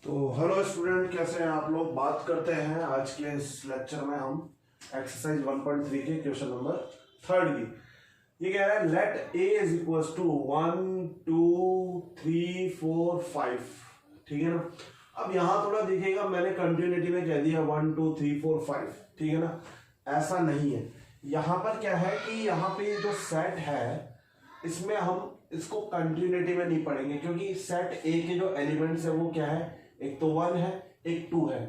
तो hello student, कैसे हैं आप लोग। बात करते हैं आज के इस लेक्चर में हम एक्सरसाइज 1.3 के क्वेश्चन नंबर 3 की। ये कह रहा है let A is equals to 1 2 3 4 5। ठीक है ना। अब यहाँ थोड़ा देखिएगा, मैंने कंटिन्यूटी में कह दिया 1 2 3 4 5। ठीक है ना। ऐसा नहीं है। यहाँ पर क्या है कि यहाँ पे जो सेट है इसमें हम इसको कंटिन्यूटी में नहीं पढ़ेंगे, क्योंकि सेट ए के जो एलिमेंट्स है वो क्या है, एक तो 1 है, एक 2 है,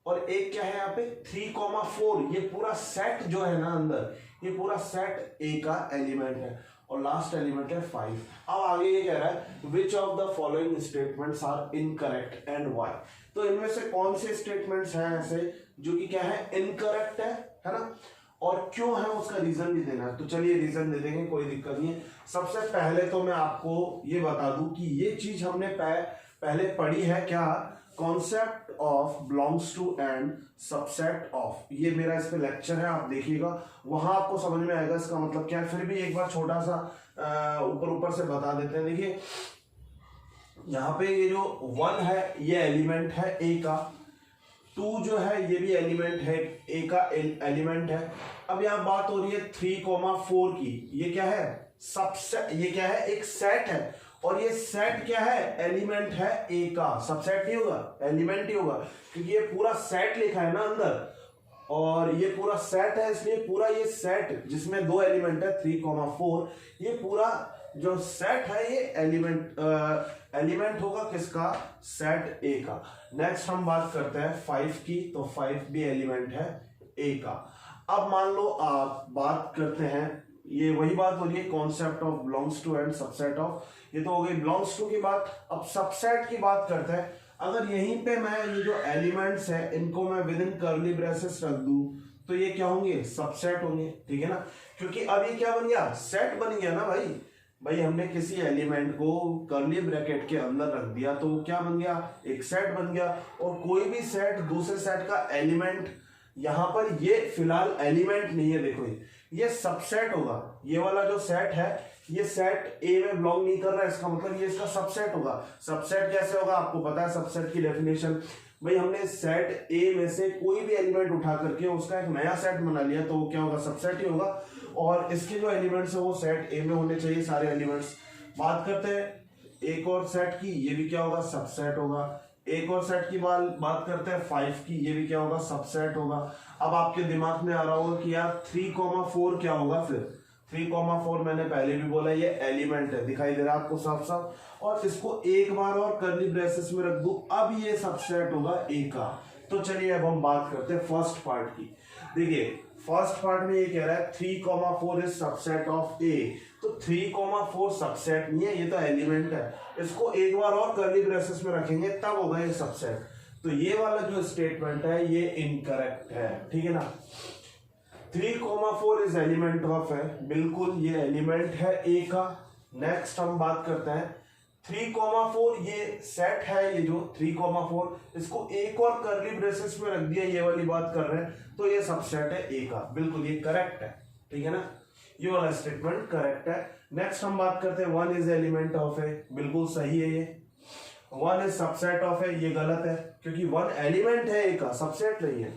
और एक क्या है यहाँ पे 3,4। ये पूरा सेट जो है ना अंदर, ये पूरा सेट ए का एलिमेंट है, और लास्ट एलिमेंट है 5। अब आगे ये कह रहा है which of the following statements are incorrect and why. तो इनमें से कौन से स्टेटमेंट्स हैं ऐसे जो कि क्या है, इनकरेक्ट है ना, और क्यों है उसका रीजन भी देना है। तो चलिए रीजन दे देंगे, कोई दिक्कत नहीं है। सबसे पहले तो मैं आपको ये बता दूं कि ये चीज हमने पहले पढ़ी है, क्या, concept of belongs to and subset of. ये मेरा इस पे लेक्चर है, आप देखिएगा, वहां आपको समझ में आएगा इसका मतलब क्या है। फिर भी एक बार छोटा सा ऊपर से बता देते हैं। देखिए यहाँ पे ये जो 1 है ये एलिमेंट है ए का, 2 जो है ये भी एलिमेंट है, ए का एलिमेंट है। अब यहाँ बात हो रही है 3,4 की। ये क्या है, सबसेट, ये क्या है, एक सेट है, और ये सेट क्या है, एलिमेंट है ए का। सबसेट नहीं होगा, एलिमेंट ही होगा, क्योंकि ये पूरा सेट लिखा है ना अंदर, और ये पूरा सेट है, इसलिए पूरा ये सेट जिसमें 2 एलिमेंट है 3,4, ये पूरा जो सेट है ये एलिमेंट होगा किसका, सेट ए का। नेक्स्ट हम बात करते हैं 5 की। तो 5 भी एलिमेंट है ए का। अब मान लो आप बात करते हैं, ये वही बात हो रही है concept of belongs to and subset of. ये तो हो गई बिलोंग्स टू की बात। अब सबसेट की बात करते हैं। अगर यहीं पे मैं ये जो एलिमेंट्स है इनको मैं विद इन कर्ली ब्रेसेस रख दूं तो ये क्या होंगे, सबसेट होंगे। ठीक है ना, क्योंकि अब ये क्या बन गया, सेट बन गया ना भाई हमने किसी एलिमेंट को कर्ली ब्रैकेट के अंदर रख दिया तो क्या बन गया, एक सेट बन गया। और कोई भी सेट दूसरे सेट का एलिमेंट, यहां पर ये फिलहाल एलिमेंट नहीं है, देखो ये सबसेट होगा। ये वाला जो सेट है ये सेट ए में बिलोंग नहीं कर रहा है, इसका मतलब ये इसका सबसेट होगा। सबसेट कैसे होगा, आपको पता है सबसेट की डेफिनेशन। भाई हमने सेट ए में से कोई भी एलिमेंट उठा करके उसका एक नया सेट बना लिया तो वो क्या होगा, सबसेट ही होगा। और इसके जो एलिमेंट्स है वो सेट ए में होने चाहिए सारे एलिमेंट्स। बात करते हैं एक और सेट की, ये भी क्या होगा, सबसेट होगा। एक और सेट की बात करते हैं 5 की, ये भी क्या होगा, सबसेट होगा। अब आपके दिमाग में आ रहा होगा कि यार 3,4 क्या होगा। फिर 3,4 मैंने पहले भी बोला ये एलिमेंट है, दिखाई दे रहा है आपको साफ साफ, और इसको एक बार और कर्ली ब्रेसेस में रख दूं, अब ये सबसेट होगा ए का। तो चलिए अब हम बात करते हैं फर्स्ट पार्ट की। देखिए फर्स्ट पार्ट में ये कह रहा है 3,4 इज सबसेट ऑफ ए। तो 3,4 सबसेट नहीं है, ये तो एलिमेंट है। इसको एक बार और कर्ली ब्रेसेस में रखेंगे तब होगा ये सबसेट। तो ये वाला जो स्टेटमेंट है ये इनकरेक्ट है। ठीक है ना। 3,4 इज एलिमेंट ऑफ है, बिल्कुल ये एलिमेंट है ए का। नेक्स्ट हम बात करते हैं 3,4 ये सेट है, ये जो 3,4 इसको एक और कर्ली ब्रेसेस में रख दिया, ये वाली बात कर रहे हैं, तो ये सबसेट है ए का। बिल्कुल ये करेक्ट है। ठीक है ना, ये वाला स्टेटमेंट करेक्ट है। नेक्स्ट हम बात करते हैं 1 इज एलिमेंट ऑफ है, बिल्कुल सही है ये। 1 इज सबसेट ऑफ है, ये गलत है, क्योंकि 1 एलिमेंट है ए का, सबसेट नहीं है।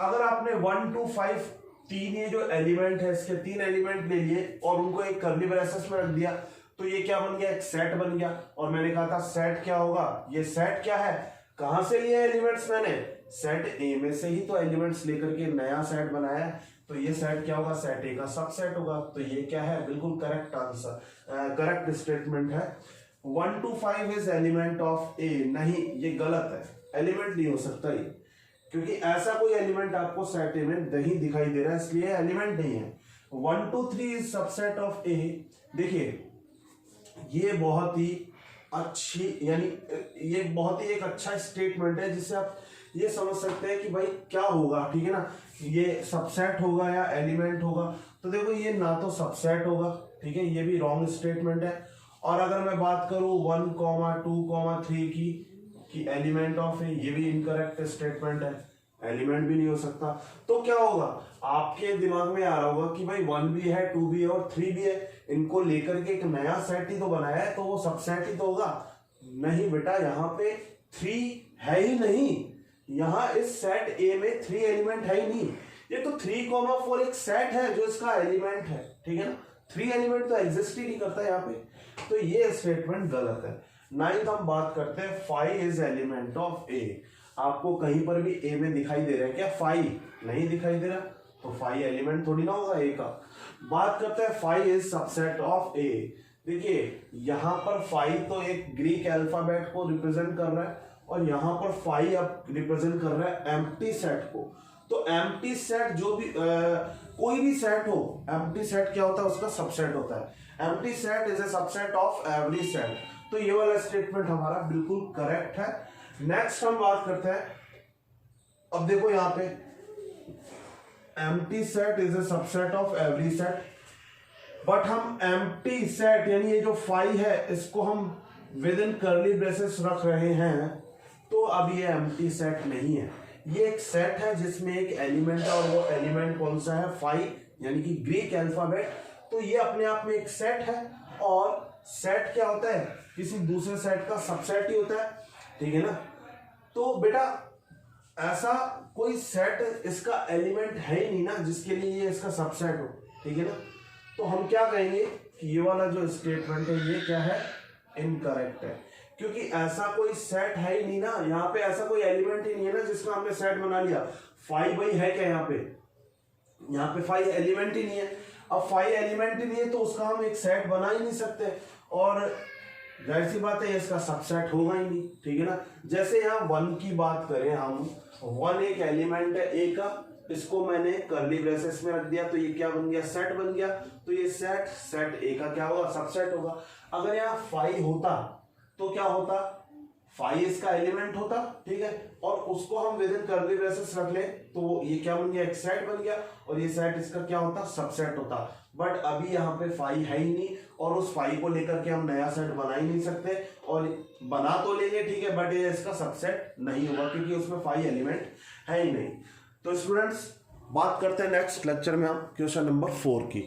अगर आपने 1 2 5 3 ये जो एलिमेंट है इसके 3 एलिमेंट ले लिए और उनको एक कर्ली ब्रेसेस में रख दिया तो ये क्या बन गया, एक सेट बन गया। और मैंने कहा था सेट क्या होगा, ये सेट क्या है, कहां से लिए एलिमेंट्स, मैंने सेट ए में से ही तो एलिमेंट्स लेकर के नया सेट बनाया है, तो ये सेट क्या होगा, सेट ए का सबसेट होगा। तो ये क्या है, बिल्कुल करेक्ट आंसर, करेक्ट स्टेटमेंट है। 1 2 5 इज एलिमेंट ऑफ ए, नहीं ये गलत है, एलिमेंट नहीं हो सकता ये, क्योंकि ऐसा कोई एलिमेंट आपको सेट ए में नहीं दिखाई दे रहा है, इसलिए एलिमेंट नहीं है। 1 2 3 इज सबसेट ऑफ ए। देखिए ये बहुत ही अच्छी, यानी ये बहुत ही एक अच्छा स्टेटमेंट है जिससे आप ये समझ सकते हैं कि भाई क्या होगा। ठीक है ना, ये सबसेट होगा या एलिमेंट होगा। तो देखो ये ना तो सबसेट होगा, ठीक है, ये भी रॉन्ग स्टेटमेंट है। और अगर मैं बात करूं 1, 2, 3 की एलिमेंट ऑफ है, ये भी इनकरेक्ट स्टेटमेंट है, एलिमेंट भी नहीं हो सकता। तो क्या होगा, आपके दिमाग में आ रहा होगा कि भाई 1 भी है, 2 भी है और 3 भी है, इनको लेकर के एक नया सेट ही तो बनाया है, तो वो सबसेट ही तो होगा। नहीं बेटा, यहाँ पे 3 है ही नहीं, यहाँ इस सेट ए में 3 एलिमेंट है ही नहीं। ये तो 3,4 एक सेट है जो इसका एलिमेंट है, ठीक है ना। 3 एलिमेंट तो एग्जिस्ट ही नहीं करता यहाँ पे, तो ये स्टेटमेंट गलत है। 9th हम बात करते हैं 5 इज एलिमेंट ऑफ ए। आपको कहीं पर भी ए में दिखाई दे रहा है क्या? 5 नहीं दिखाई दे रहा, तो 5 एलिमेंट थोड़ी ना होगा ए का। बात करते हैं 5 इज सबसेट ऑफ ए। देखिए यहाँ पर 5 तो एक ग्रीक अल्फाबेट को रिप्रेजेंट कर रहा है, और यहाँ पर 5 अब रिप्रेजेंट कर रहा है एम्प्टी सेट को। तो एम्प्टी सेट जो भी कोई भी सेट हो, एम्प्टी सेट क्या होता है? उसका सबसेट होता है। Empty set is a subset of every set. तो ये वाला स्टेटमेंट हमारा बिल्कुल करेक्ट है। नेक्स्ट हम बात करते हैं, अब देखो यहाँ पे empty set is a subset of every set, but हम एम्प्टी सेट यानी ये जो 5 है इसको हम विद इन कर्ली ब्रेसेस रख रहे हैं, तो अब ये एम्प्टी सेट नहीं है। ये एक सेट है जिसमें एक एलिमेंट है, और वो एलिमेंट कौन सा है? 5 यानी कि ग्रीक अल्फाबेट। तो ये अपने आप में एक सेट है, और सेट क्या होता है? किसी दूसरे सेट का सबसेट ही होता है, ठीक है ना। तो बेटा ऐसा कोई सेट इसका एलिमेंट है ही नहीं ना जिसके लिए ये इसका सबसेट हो, ठीक है ना। तो हम क्या कहेंगे कि ये वाला जो स्टेटमेंट है ये क्या है? इनकरेक्ट है, क्योंकि ऐसा कोई सेट है ही नहीं ना, यहाँ पे ऐसा कोई एलिमेंट ही नहीं है ना जिसका हमने सेट बना लिया। 5 भाई है क्या यहाँ पे? यहाँ पे 5 एलिमेंट ही नहीं है। अब 5 एलिमेंट ही नहीं है तो उसका हम एक सेट बना ही नहीं सकते, और जाहिर सी बात है इसका सबसेट होगा ही नहीं, ठीक है ना। जैसे यहाँ 1 की बात करें हम, 1 एक एलिमेंट है ए का, इसको मैंने कर्ली ब्रेसेस में रख दिया, तो ये क्या बन गया? सेट बन गया। तो ये सेट ए का क्या होगा? सबसेट होगा। अगर यहाँ 5 होता तो क्या होता? 5 इसका एलिमेंट होता, ठीक है, और उसको हम विद इन कर्ली ब्रेसेस रख ले तो ये क्या बन गया? एक सेट बन गया, और ये सेट इसका क्या होता? सबसेट होता। बट अभी यहाँ पे 5 है ही नहीं, और उस 5 को लेकर के हम नया सेट बना ही नहीं सकते, और बना तो लेंगे ठीक है, बट ये इसका सबसेट नहीं होगा क्योंकि उसमें 5 एलिमेंट है ही नहीं। तो स्टूडेंट्स बात करते हैं नेक्स्ट लेक्चर में हम क्वेश्चन नंबर 4 की।